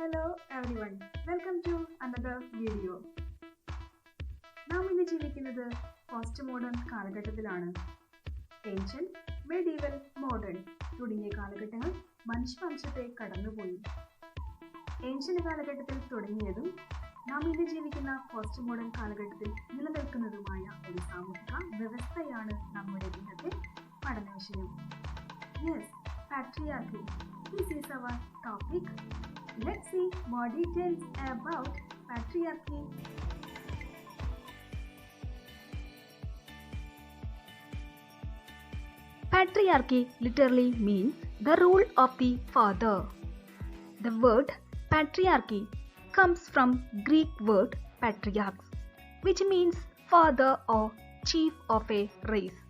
Hello everyone, welcome to another video. നാം ഇന്ന് ജീവിക്കുന്നത് പോസ്റ്റ് മോഡേൺ കാലഘട്ടത്തിലാണ്. ഏൻഷ്യന്റ്, മെഡീവൽ, മോഡേൺ തുടങ്ങിയ കാലഘട്ടങ്ങൾ മനുഷ്യവംശത്തെ കടന്നുപോയി. ഏൻഷ്യന്റ് കാലഘട്ടത്തിൽ തുടങ്ങിയതും നാം ഇന്ന് ജീവിക്കുന്ന പോസ്റ്റ് മോഡേൺ കാലഘട്ടത്തിൽ നിലനിൽക്കുന്നതുമായ ഒരു സാമൂഹിക വ്യവസ്ഥയാണ് നമ്മുടെ ഇന്നത്തെ പഠന വിഷയം. Yes, patriarchy. This is our topic. Let's see more details about patriarchy. Patriarchy literally means the rule of the father. The word patriarchy comes from Greek word patriarchs, which means father or chief of a race.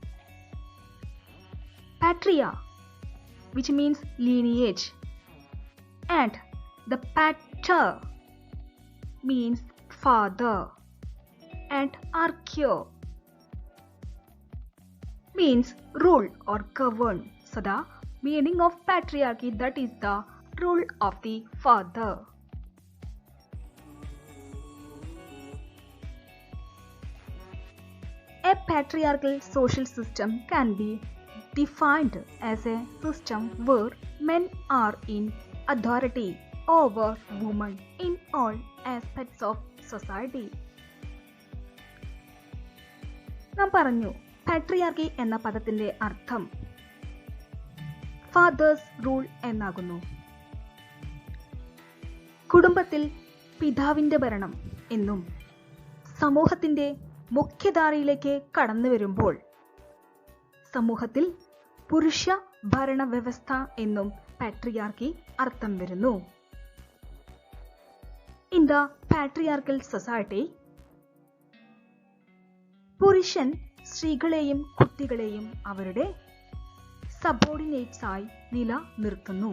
Patria, which means lineage, and the pater means father, and archeo means rule or govern. So the meaning of patriarchy, that is the rule of the father. A patriarchal social system can be defined as a system where men are in authority over women in all aspects of society. നാം പറഞ്ഞു, patriarchy എന്ന പദത്തിന്റെ അർത്ഥം fathers rule എന്നാകുന്നു. കുടുംബത്തിൽ പിതാവിന്റെ ഭരണം എന്നും സമൂഹത്തിന്റെ മുഖ്യധാരയിലേക്ക് കടന്നു വരുമ്പോൾ സമൂഹത്തിൽ പുരുഷ ഭരണ വ്യവസ്ഥ എന്നും പാട്രിയാർക്കി അർത്ഥം വരുന്നു. ഇൻ ദ പാട്രിയാർക്കൽ സൊസൈറ്റി, പുരുഷൻ സ്ത്രീകളെയും കുട്ടികളെയും അവരുടെ സബോർഡിനേറ്റ്സ് ആയി നിലനിർത്തുന്നു.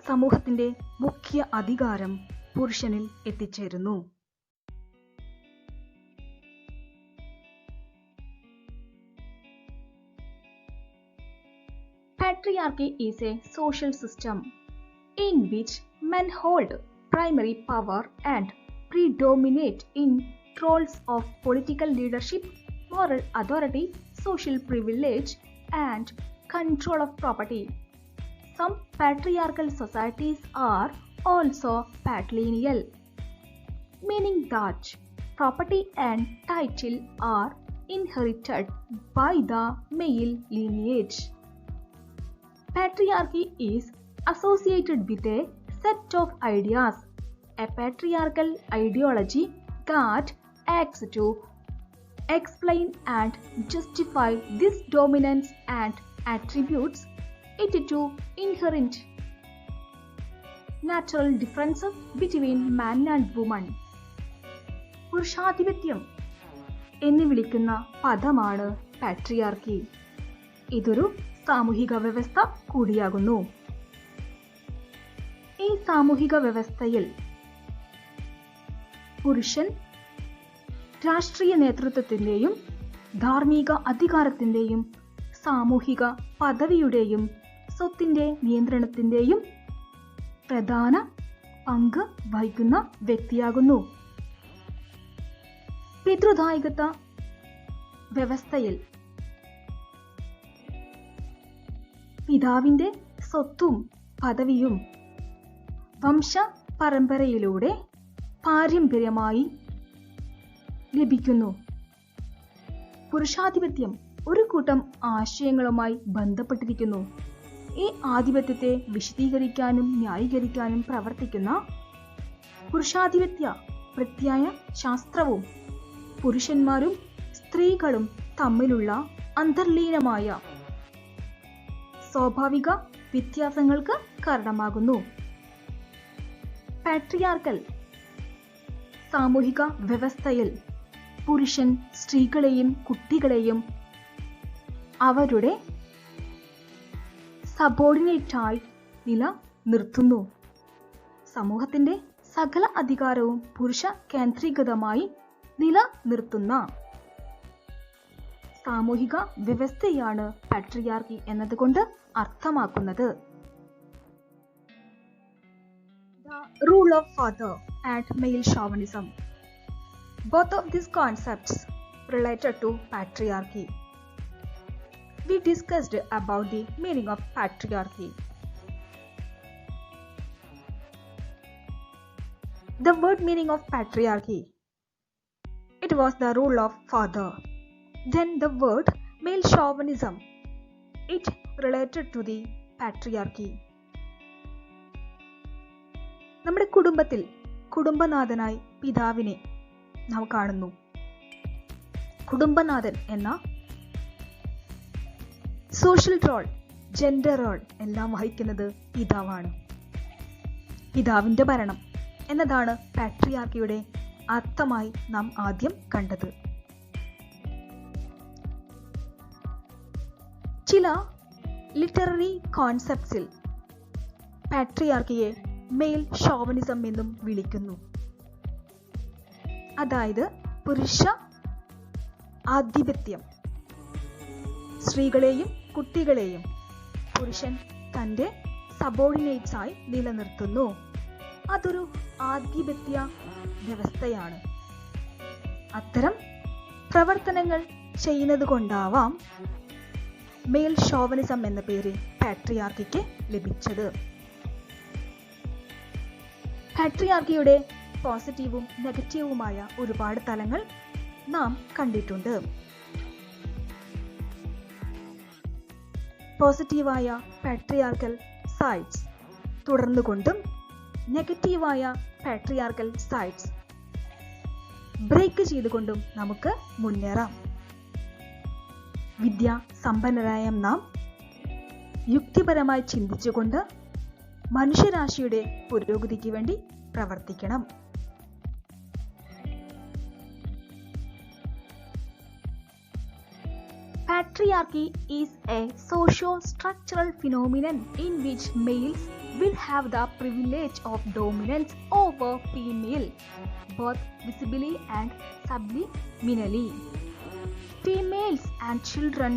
സമൂഹത്തിന്റെ മുഖ്യ അധികാരം പുരുഷനിൽ എത്തിച്ചേരുന്നു. Patriarchy is a social system in which men hold primary power and predominate in roles of political leadership, moral authority, social privilege, and control of property. Some patriarchal societies are also patrilineal, meaning that property and title are inherited by the male lineage. Patriarchy is associated with a set of ideas, a patriarchal ideology that acts to explain and justify this dominance and attributes it to inherent natural differences between man and woman. പുരുഷാധിപത്യം എന്ന് വിളിക്കുന്ന പദമാണ് patriarchy. ഇതൊരു സാമൂഹിക വ്യവസ്ഥ കൂടിയാകുന്നു. ഈ സാമൂഹിക വ്യവസ്ഥയിൽ പുരുഷൻ രാഷ്ട്രീയ നേതൃത്വത്തിന്റെയും ധാർമ്മിക അധികാരത്തിന്റെയും സാമൂഹിക പദവിയുടെയും സ്വത്തിന്റെ നിയന്ത്രണത്തിന്റെയും പ്രധാന പങ്ക് വഹിക്കുന്ന വ്യക്തിയാകുന്നു. പിതൃദായകത്വ വ്യവസ്ഥയിൽ പിതാവിന്റെ സ്വത്തും പദവിയും വംശ പരമ്പരയിലൂടെ പാരമ്പര്യമായി ലഭിക്കുന്നു. പുരുഷാധിപത്യം ഒരു കൂട്ടം ആശയങ്ങളുമായി ബന്ധപ്പെട്ടിരിക്കുന്നു. ഈ ആധിപത്യത്തെ വിശദീകരിക്കാനും ന്യായീകരിക്കാനും പ്രവർത്തിക്കുന്ന പുരുഷാധിപത്യ പ്രത്യയ ശാസ്ത്രവും പുരുഷന്മാരും സ്ത്രീകളും തമ്മിലുള്ള അന്തർലീനമായ സ്വാഭാവിക വ്യത്യാസങ്ങൾക്ക് കാരണമാകുന്നു. പാട്രിയാർക്കൽ സാമൂഹിക വ്യവസ്ഥയിൽ പുരുഷൻ സ്ത്രീകളെയും കുട്ടികളെയും അവരുടെ സബോർഡിനേറ്റായി നിലനിർത്തുന്നു. സമൂഹത്തിന്റെ സകല അധികാരവും പുരുഷ കേന്ദ്രീകൃതമായി നിലനിർത്തുന്ന സാമൂഹിക വ്യവസ്ഥയാണ് പാട്രിയാർക്കി എന്നതുകൊണ്ട് അർത്ഥമാക്കുന്നത്. rule of father and male chauvinism. Both of these concepts related to patriarchy. We discussed about the meaning of patriarchy. The word meaning of patriarchy. It was the rule of father. Then the word male chauvinism. It related to the patriarchy. നമ്മുടെ കുടുംബത്തിൽ കുടുംബനാഥനായി പിതാവിനെ നാം കാണുന്നു. കുടുംബനാഥൻ എന്ന social role, gender role എല്ലാം വഹിക്കുന്നത് പിതാവാണ്. പിതാവിന്റെ ഭരണം എന്നതാണ് പാട്രിയാർക്കിയുടെ അർത്ഥമായി നാം ആദ്യം കണ്ടത്. ചില ലിറ്റററി കോൺസെപ്റ്റ്സിൽ പാട്രിയാർക്കിയെ മെയിൽ ഷോവനിസം എന്നും വിളിക്കുന്നു. അതായത് പുരുഷ ആധിപത്യം. സ്ത്രീകളെയും കുട്ടികളെയും പുരുഷൻ തൻ്റെ സബോർഡിനേറ്റ്സ് ആയി നിലനിർത്തുന്നു. അതൊരു ആധിപത്യ വ്യവസ്ഥയാണ്. അത്തരം പ്രവർത്തനങ്ങൾ ചെയ്യുന്നത് കൊണ്ടാവാം മെയിൽ ഷോവനിസം എന്ന പേര് പാട്രിയാർക്കിക്ക് ലഭിച്ചത്. പാട്രിയാർക്കിയുടെ പോസിറ്റീവും നെഗറ്റീവുമായ ഒരുപാട് തലങ്ങൾ നാം കണ്ടിട്ടുണ്ട്. പോസിറ്റീവായ പാട്രിയാർക്കൽ സൈഡ്സ് തുടർന്നുകൊണ്ടും നെഗറ്റീവായ പാട്രിയാർക്കൽ സൈഡ്സ് ബ്രേക്ക് ചെയ്തുകൊണ്ടും നമുക്ക് മുന്നേറാം. വിദ്യാസമ്പന്നരായ നാം യുക്തിപരമായി ചിന്തിച്ചുകൊണ്ട് മനുഷ്യരാശിയുടെ പുരോഗതിക്ക് വേണ്ടി പ്രവർത്തിക്കണം. Patriarchy is a socio-structural phenomenon in which males will have the privilege of dominance over female, both visibly and subliminally. Females and children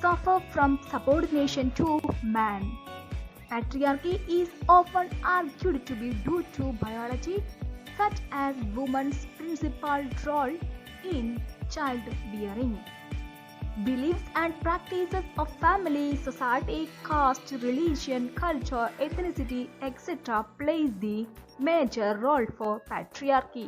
suffer from subordination to man. Patriarchy is often argued to be due to biology, such as women's principal role in childbearing. Beliefs and practices of family, society, caste, religion, culture, ethnicity, etc. plays the major role for patriarchy.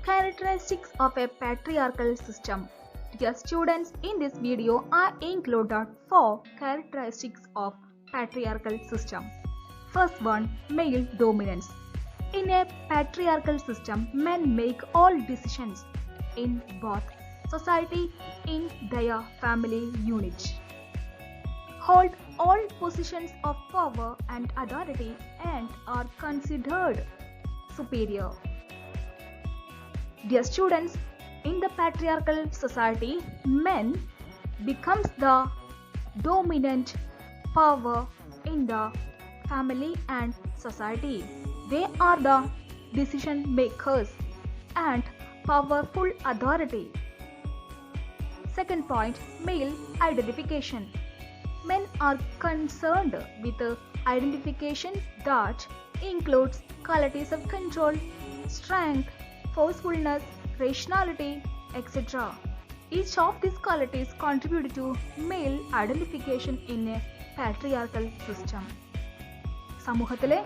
Characteristics of a patriarchal system. Dear students, in this video I included 4 characteristics of patriarchal system. First one, male dominance. In a patriarchal system, men make all decisions in both society in their family unit, hold all positions of power and authority, and are considered superior. Dear students, in the patriarchal society, men becomes the dominant power in the family and society. They are the decision makers and powerful authority. Second point, male identification. Men are concerned with identification that includes qualities of control, strength, forcefulness, rationality, etc. Each of these qualities contribute to male identification in a patriarchal system. സമൂഹത്തിലെ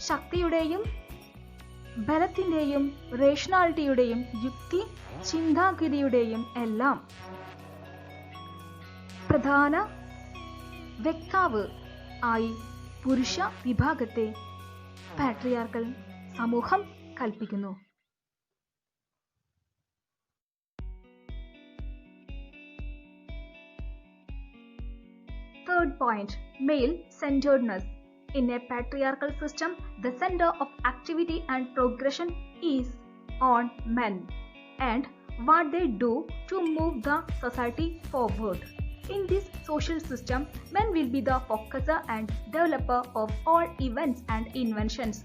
ശക്തിയുടെയും ബലത്തിൻ്റെയും റേഷണാലിറ്റിയുടെയും യുക്തി ചിന്താഗതിയുടെയും എല്ലാം പ്രധാന വ്യക്താവ് ആയി പുരുഷ വിഭാഗത്തെ patriarchal സമൂഹം കൽപ്പിക്കുന്നു. Third point, male-centeredness. In a patriarchal system, the center of activity and progression is on men and what they do to move the society forward. In this social system, men will be the focuser and developer of all events and inventions.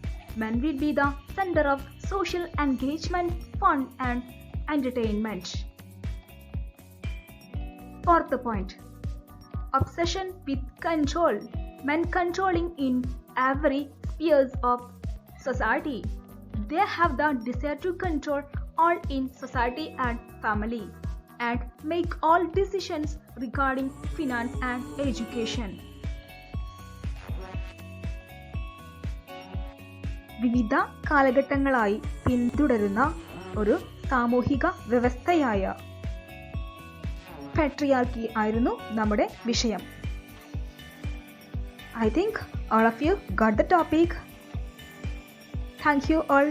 Men will be the center of social engagement, fun and entertainment. Fourth point, obsession with control, men controlling in every spheres of society. They have the desire to control all in society and family and make all decisions regarding finance and education. വിവിധ കാലഘട്ടങ്ങളായി പിന്തുടരുന്ന ഒരു സാമൂഹിക വ്യവസ്ഥയായ patriarchy ആയിരുന്നു നമ്മുടെ വിഷയം. I think all of you got the topic. Thank you all.